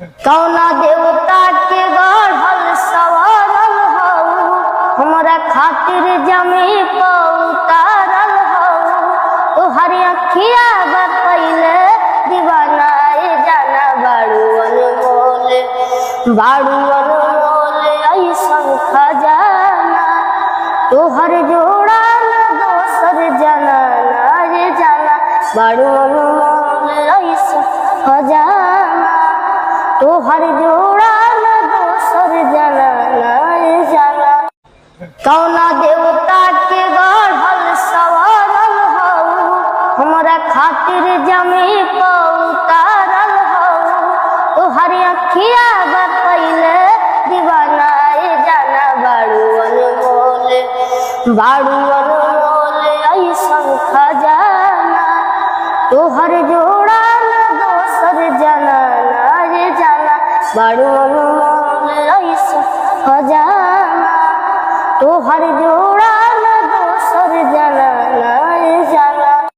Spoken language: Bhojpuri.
कौना देवता के गढ़ल सवारल हऊ, हमरा खातिर जमी पर उतारल हऊ। तोहर अखिया बतैले दीवाना जाना बाड़ू अनमोल, बाड़ू अनमोल ऐसन खजाना। तोहर जोड़ा न दोसर जाना रे जाना, बाड़ू अनमोल ऐसन खजाना। तोहर जोड़ा न दोसर जाना रे जाना। कौना देवता के गढ़ल सवारल हऊ, हमरा खातिर जमी पर उतारल हऊ। तोहर अखिया बतैले दीवाना जाना बाड़ू अनमोल, बाड़ू अनमोल ऐसन खजाना। तोहर जोड़ा न दोसर जाना रे जाना, बाड़ू अनमोल ऐसन खजाना। तोहर जोड़ा